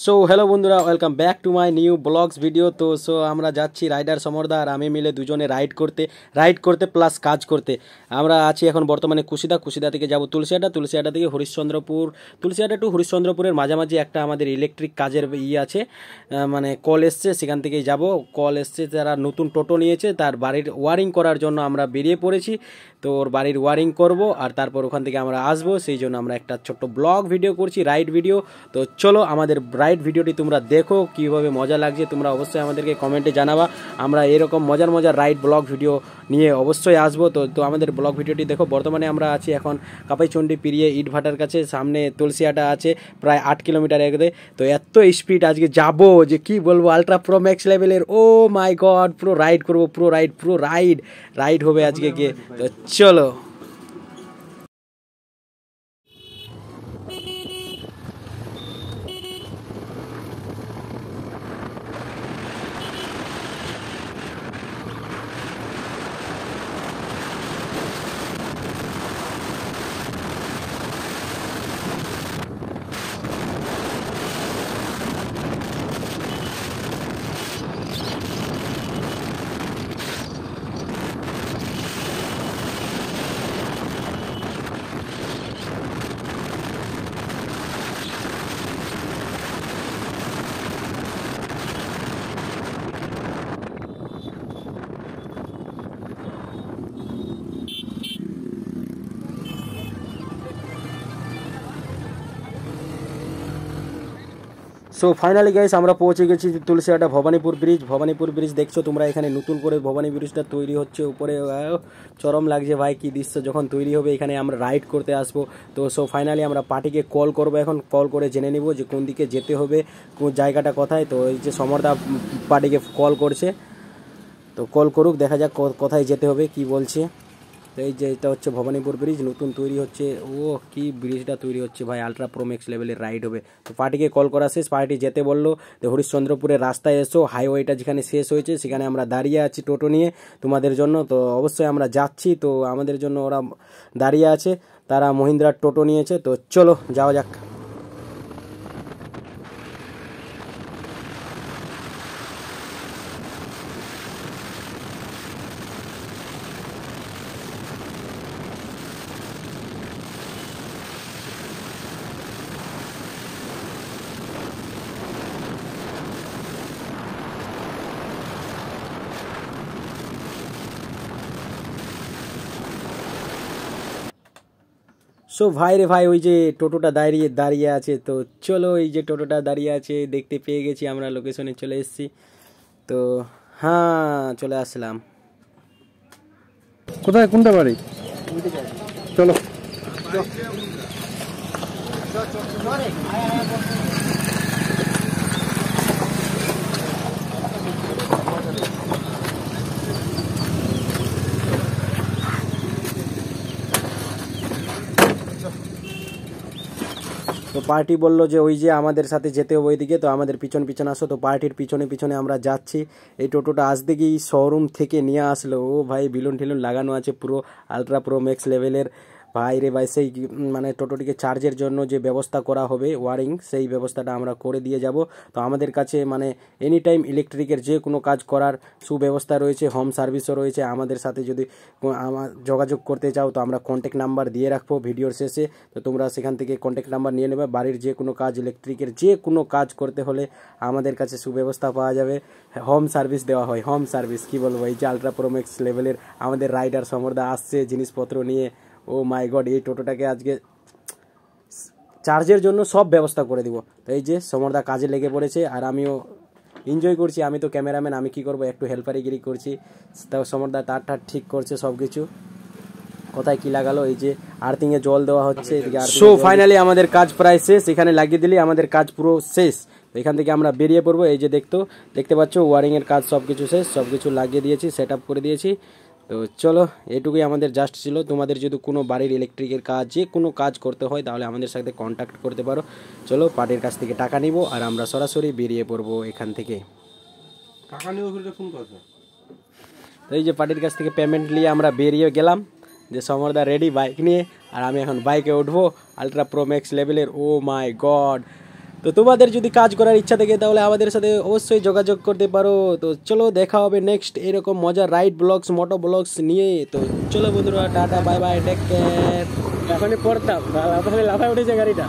So hello বন্ধুরা, welcome back to my new blogs video. তো আমরা যাচ্ছি রাইডার সমরদা আর আমি মিলে দুজনে রাইড করতে প্লাস কাজ করতে। আমরা আছি এখন বর্তমানে কুশিদা থেকে যাব তুলসিয়াটা থেকে হরিশ্চন্দ্রপুর, তুলসিয়াটা টু হরিশ্চন্দ্রপুরের মাঝামাঝি একটা আমাদের ইলেকট্রিক কাজের আছে, মানে কল এসছে, সেখান থেকেই যাব। কল এসছে, তারা নতুন টোটো নিয়েছে, তার বাড়ির ওয়ারিং করার জন্য আমরা বেরিয়ে পড়েছি। তো ওর বাড়ির ওয়ারিং করব আর তারপর ওখান থেকে আমরা আসবো, সেই জন্য আমরা একটা ছোট্ট ব্লগ ভিডিও করছি, রাইড ভিডিও। তো চলো আমাদের রাইড ভিডিওটি তোমরা দেখো, কীভাবে মজা লাগছে তোমরা অবশ্যই আমাদেরকে কমেন্টে জানাবা। আমরা এরকম মজার রাইড ব্লগ ভিডিও নিয়ে অবশ্যই আসবো। তো আমাদের ব্লগ ভিডিওটি দেখো। বর্তমানে আমরা আছি এখন কাপাইচন্ডী পেরিয়ে ইটভাটার কাছে, সামনে তুলসিয়াটা আছে প্রায় 8 কিলোমিটার এগোতে। তো এত স্পিড আজকে যাবো যে কি বলবো, আলট্রা প্রো ম্যাক্স লেভেলের। ও মাই গড, পুরো রাইড করবো, পুরো রাইড হবে আজকে গিয়ে। তো চলো। সো ফাইনালি গাইস আমরা পৌঁছে গেছি তুলসিয়াটা ভবানীপুর ব্রিজ দেখছো তোমরা। এখানে নতুন করে ভবানী ব্রিজটা তৈরি হচ্ছে উপরে। চরম লাগছে ভাই, কি দৃশ্য যখন তৈরি হবে। এখানে আমরা রাইড করতে আসবো। তো ফাইনালি আমরা পার্টিকে কল করবো, এখন কল করে জেনে নিব যে কোন দিকে যেতে হবে, কোন জায়গাটা কোথায়। তো এই যে সমরদা পার্টিকে কল করছে, তো কল করুক, দেখা যাক কোথায় যেতে হবে, কি বলছে। তো এই যে এটা হচ্ছে ভবানীপুর ব্রিজ, নতুন তৈরি হচ্ছে। ও কি ব্রিজটা তৈরি হচ্ছে ভাই, আলট্রা প্রো ম্যাক্স লেভেলের রাইড হবে। তো পার্টিকে কল করা শেষ, পার্টি যেতে বললো। তো হরিশ্চন্দ্রপুরের রাস্তায় এসো, হাইওয়েটা যেখানে শেষ হয়েছে সেখানে আমরা দাঁড়িয়ে আছি টোটো নিয়ে তোমাদের জন্য। তো অবশ্যই আমরা যাচ্ছি, তো আমাদের জন্য ওরা দাঁড়িয়ে আছে, তারা মহিন্দ্রার টোটো নিয়েছে। তো চলো যাওয়া যাক। সো ভাই রে ভাই, ওই যে টোটোটা দাঁড়িয়ে আছে। তো চলো, এই যে টোটোটা দাঁড়িয়ে আছে দেখতে পেয়ে গেছি, আমরা লোকেশনে চলে এসেছি। তো হ্যাঁ, চলে আসলাম। কোথায়, কোনটা বাড়ি? চলো। তো পার্টি বললো যে ওই যে আমাদের সাথে যেতে হবে ওইদিকে, তো আমাদের পিছন আসো। তো পার্টির পিছনে আমরা যাচ্ছি। এই টোটোটা আজ দেখি শোরুম থেকে নিয়ে আসলো। ও ভাই, বিলুন টিলুন লাগানো আছে পুরো আলট্রা প্রো ম্যাক্স লেভেলের। ভাই রে ভাই, সেই মানে টোটোটিকে চার্জের জন্য যে ব্যবস্থা করা হবে ওয়ারিং, সেই ব্যবস্থাটা আমরা করে দিয়ে যাব। তো আমাদের কাছে মানে এনি টাইম ইলেকট্রিকের যে কোনো কাজ করার সুব্যবস্থা রয়েছে, হোম সার্ভিসও রয়েছে। আমাদের সাথে যদি যোগাযোগ করতে চাও তো আমরা কন্ট্যাক্ট নাম্বার দিয়ে রাখবো ভিডিওর শেষে। তো তোমরা সেখান থেকে কন্ট্যাক্ট নাম্বার নিয়ে নেবে। বাড়ির যে কোনো কাজ, ইলেকট্রিকের যে কোনো কাজ করতে হলে আমাদের কাছে সুব্যবস্থা পাওয়া যাবে। হোম সার্ভিস দেওয়া হয়, হোম সার্ভিস কি বলবো। এই যে আলট্রা প্রো ম্যাক্স লেভেলের আমাদের রাইডার সমরদা আসছে জিনিসপত্র নিয়ে। ও মাই গড, এই টোটোটাকে আজকে চার্জের জন্য সব ব্যবস্থা করে দিব। তো এই যে সমরদা কাজে লেগে পড়েছে আর আমিও এনজয় করছি। আমি তো ক্যামেরাম্যান, আমি কি করব, একটু হেল্পারিগিরি করছি। তাও সমরদা তার ঠিক করছে সব কিছু। কোথায় কি লাগালো, এই যে আর্থিংয়ে জল দেওয়া হচ্ছে। সো ফাইনালি আমাদের কাজ প্রায় শেষ, এখানে লাগিয়ে দিলে আমাদের কাজ পুরো শেষ। এখান থেকে আমরা বেরিয়ে পড়বো। এই যে দেখতে পাচ্ছ ওয়ারিংয়ের কাজ সব কিছু শেষ, সব কিছু লাগিয়ে দিয়েছি, সেট আপ করে দিয়েছি। তো চলো, এটুকুই আমাদের জাস্ট ছিল। তোমাদের যদি কোনো বাড়ির ইলেকট্রিকের কাজ, যে কোনো কাজ করতে হয় তাহলে আমাদের সাথে কন্ট্যাক্ট করতে পারো। চলো, পার্টির কাছ থেকে টাকা নিব আর আমরা সরাসরি বেরিয়ে পড়বো এখান থেকে। টাকা নিব কোন কথা? তো এই যে পার্টির কাছ থেকে পেমেন্ট নিয়ে আমরা বেরিয়ে গেলাম, যে সমরদা রেডি বাইক নিয়ে, আর আমি এখন বাইকে উঠবো আলট্রা প্রো ম্যাক্স লেভেলের। ও মাই গড, তো তোমাদের যদি কাজ করার ইচ্ছা থাকে তাহলে আমাদের সাথে অবশ্যই যোগাযোগ করতে পারো। তো চলো দেখা হবে নেক্সট এরকম মজার রাইড ব্লগস মোটো ব্লগস নিয়ে। তো চলো বন্ধুরা, tata bye bye, take care. এখনই পড়তাম লাফায় উঠেছে গাড়িটা।